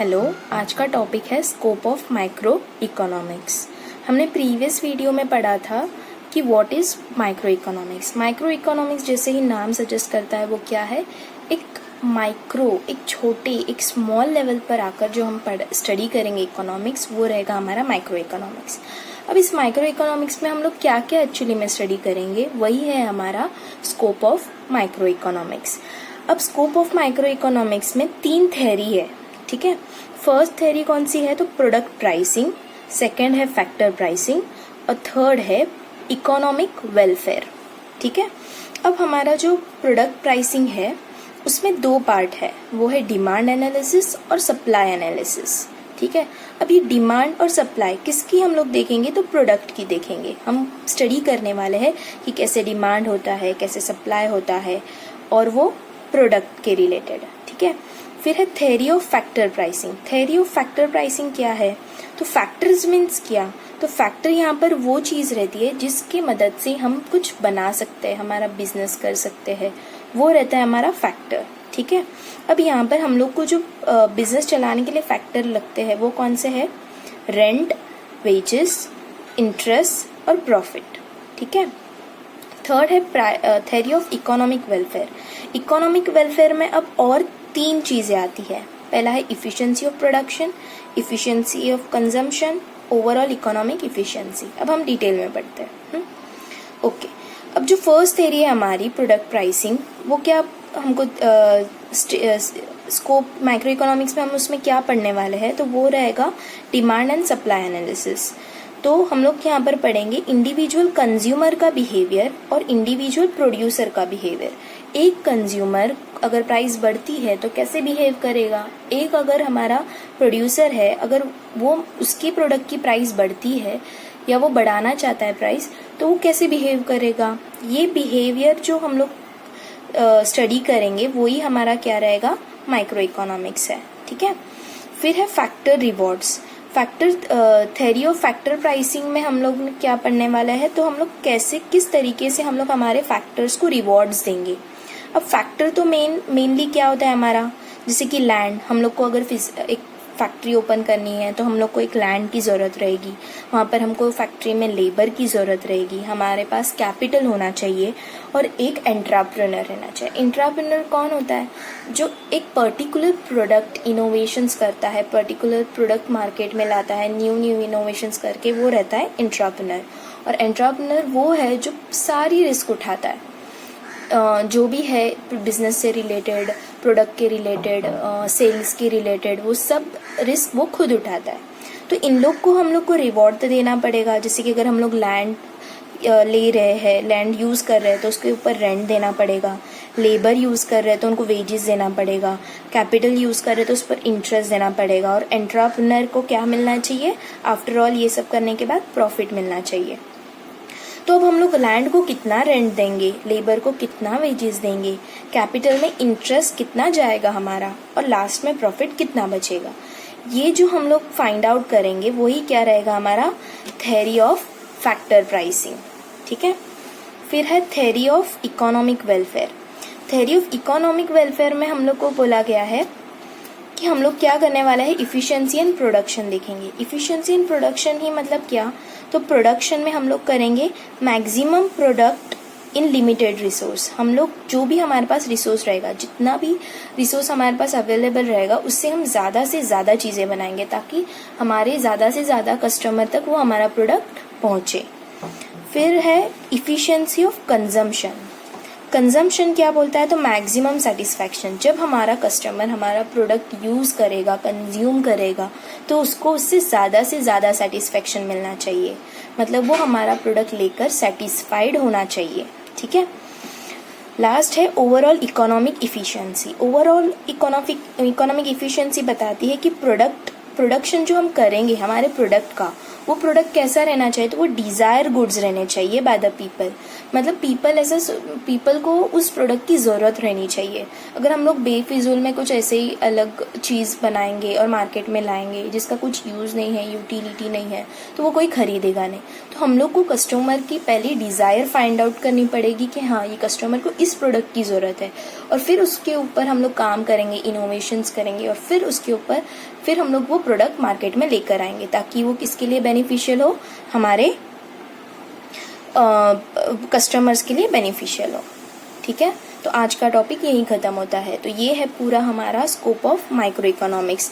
Hello, आज का topic है स्कोप ऑफ माइक्रो इकोनॉमिक्स। हमने प्रीवियस वीडियो में पढ़ा था कि what is micro economics. Micro economics जैसे ही नाम सजेस्ट करता है वो क्या है, एक माइक्रो, एक छोटे, एक स्मॉल लेवल पर आकर जो हम स्टडी करेंगे इकोनॉमिक्स, वो रहेगा हमारा माइक्रो इकोनॉमिक्स। अब इस माइक्रो इकोनॉमिक्स में हम लोग क्या क्या एक्चुअली में स्टडी करेंगे, वही है हमारा स्कोप ऑफ माइक्रो इकोनॉमिक्स। अब स्कोप ऑफ माइक्रो इकोनॉमिक्स में 3 थ्योरी है, ठीक है। फर्स्ट थ्योरी कौन सी है, तो प्रोडक्ट प्राइसिंग, सेकंड है फैक्टर प्राइसिंग और थर्ड है इकोनॉमिक वेलफेयर, ठीक है। अब हमारा जो प्रोडक्ट प्राइसिंग है उसमें 2 पार्ट है, वो है डिमांड एनालिसिस और सप्लाई एनालिसिस, ठीक है। अब ये डिमांड और सप्लाई किसकी हम लोग देखेंगे, तो प्रोडक्ट की देखेंगे। हम स्टडी करने वाले हैं कि कैसे डिमांड होता है, कैसे सप्लाई होता है, और वो प्रोडक्ट के रिलेटेड, ठीक है। फिर है theory of factor pricing. Theory of factor pricing क्या है, तो फैक्टर्स मीन्स क्या, तो फैक्टर यहाँ पर वो चीज़ रहती है जिसकी मदद से हम कुछ बना सकते हैं, हमारा बिजनेस कर सकते हैं, वो रहता है हमारा फैक्टर, ठीक है। अब यहाँ पर हम लोग को जो बिजनेस चलाने के लिए फैक्टर लगते हैं वो कौन से है, रेंट, वेजेस, इंटरेस्ट और प्रॉफिट, ठीक है। थर्ड है theory of economic welfare. Economic welfare में अब और 3 चीज़ें आती है। पहला है efficiency of production, efficiency of consumption, overall economic efficiency. अब हम डिटेल में पढ़ते हैं। ओके, अब जो फर्स्ट थ्योरी है हमारी प्रोडक्ट प्राइसिंग, वो क्या हमको स्कोप माइक्रो इकोनॉमिक्स में हम उसमें क्या पढ़ने वाले हैं, तो वो रहेगा डिमांड एंड सप्लाई एनालिसिस। तो हम लोग यहाँ पर पढ़ेंगे इंडिविजुअल कंज्यूमर का बिहेवियर और इंडिविजुअल प्रोड्यूसर का बिहेवियर। एक कंज्यूमर अगर प्राइस बढ़ती है तो कैसे बिहेव करेगा, एक अगर हमारा प्रोड्यूसर है, अगर वो उसकी प्रोडक्ट की प्राइस बढ़ती है या वो बढ़ाना चाहता है प्राइस, तो वो कैसे बिहेव करेगा। ये बिहेवियर जो हम लोग स्टडी करेंगे वही हमारा क्या रहेगा, माइक्रो इकोनॉमिक्स है, ठीक है। फिर है factor rewards. Factor theory of factor pricing में हम लोग क्या पढ़ने वाला है, तो हम लोग कैसे, किस तरीके से हम लोग हमारे फैक्टर्स को रिवॉर्ड्स देंगे। अब फैक्टर तो मेनली क्या होता है हमारा, जैसे कि लैंड, हम लोग को अगर एक फैक्ट्री ओपन करनी है तो हम लोग को एक लैंड की ज़रूरत रहेगी, वहाँ पर हमको फैक्ट्री में लेबर की ज़रूरत रहेगी, हमारे पास कैपिटल होना चाहिए और एक एंटरप्रेन्योर रहना चाहिए। एंटरप्रेन्योर कौन होता है, जो एक पर्टिकुलर प्रोडक्ट इनोवेशंस करता है, पर्टिकुलर प्रोडक्ट मार्केट में लाता है, न्यू इनोवेशंस करके, वो रहता है एंटरप्रेन्योर। और एंटरप्रेन्योर वो है जो सारी रिस्क उठाता है, जो भी है बिजनेस से रिलेटेड, प्रोडक्ट के रिलेटेड, सेल्स के रिलेटेड, वो सब रिस्क वो खुद उठाता है। तो इन लोग को हम लोग को रिवॉर्ड तो देना पड़ेगा। जैसे कि अगर हम लोग लैंड ले रहे हैं, लैंड यूज़ कर रहे हैं तो उसके ऊपर रेंट देना पड़ेगा, लेबर यूज़ कर रहे हैं तो उनको वेजेस देना पड़ेगा, कैपिटल यूज़ कर रहे हैं तो उस पर इंटरेस्ट देना पड़ेगा, और एंटरप्रेन्योर को क्या मिलना चाहिए, आफ्टर ऑल ये सब करने के बाद प्रॉफिट मिलना चाहिए। तो अब हम लोग लैंड को कितना रेंट देंगे, लेबर को कितना वेजेस देंगे, कैपिटल में इंटरेस्ट कितना जाएगा हमारा, और लास्ट में प्रॉफिट कितना बचेगा, ये जो हम लोग फाइंड आउट करेंगे वही क्या रहेगा हमारा थ्योरी ऑफ फैक्टर प्राइसिंग, ठीक है। फिर है theory of economic welfare. Theory of economic welfare में हम लोग को बोला गया है कि हम लोग क्या करने वाले हैं, इफिशिएंसी एंड प्रोडक्शन देखेंगे। इफिशिएंसी एंड प्रोडक्शन ही मतलब क्या, तो प्रोडक्शन में हम लोग करेंगे maximum product in limited resource. हम लोग जो भी हमारे पास रिसोर्स रहेगा, जितना भी रिसोर्स हमारे पास अवेलेबल रहेगा, उससे हम ज़्यादा से ज़्यादा चीज़ें बनाएंगे ताकि हमारे ज़्यादा से ज़्यादा कस्टमर तक वो हमारा प्रोडक्ट पहुँचे। फिर है इफिशिएंसी ऑफ कंजम्पशन। कंजम्पशन क्या बोलता है, तो मैक्सिमम सेटिस्फैक्शन। जब हमारा कस्टमर हमारा प्रोडक्ट यूज़ करेगा, कंज्यूम करेगा, तो उसको उससे ज़्यादा से ज़्यादा सेटिस्फैक्शन मिलना चाहिए, मतलब वो हमारा प्रोडक्ट लेकर सेटिस्फाइड होना चाहिए, ठीक है। लास्ट है overall economic efficiency. Overall economic efficiency बताती है कि प्रोडक्शन जो हम करेंगे हमारे प्रोडक्ट का, वो प्रोडक्ट कैसा रहना चाहिए, तो वो डिजायर गुड्स रहने चाहिए बाय द पीपल, मतलब पीपल को उस प्रोडक्ट की जरूरत रहनी चाहिए। अगर हम लोग बेफिजूल में कुछ ऐसे ही अलग चीज बनाएंगे और मार्केट में लाएंगे जिसका कुछ यूज नहीं है, यूटिलिटी नहीं है, तो वो कोई खरीदेगा नहीं। तो हम लोग को कस्टमर की पहले डिजायर फाइंड आउट करनी पड़ेगी कि हाँ ये कस्टमर को इस प्रोडक्ट की जरूरत है, और फिर उसके ऊपर हम लोग काम करेंगे, इनोवेशंस करेंगे, और फिर उसके ऊपर फिर हम लोग वो प्रोडक्ट मार्केट में लेकर आएंगे ताकि वो किसके लिए बेनिफिशियल हो, हमारे कस्टमर्स के लिए बेनिफिशियल हो। ठीक है, तो आज का टॉपिक यही खत्म होता है। तो ये है पूरा हमारा स्कोप ऑफ माइक्रो इकोनॉमिक्स।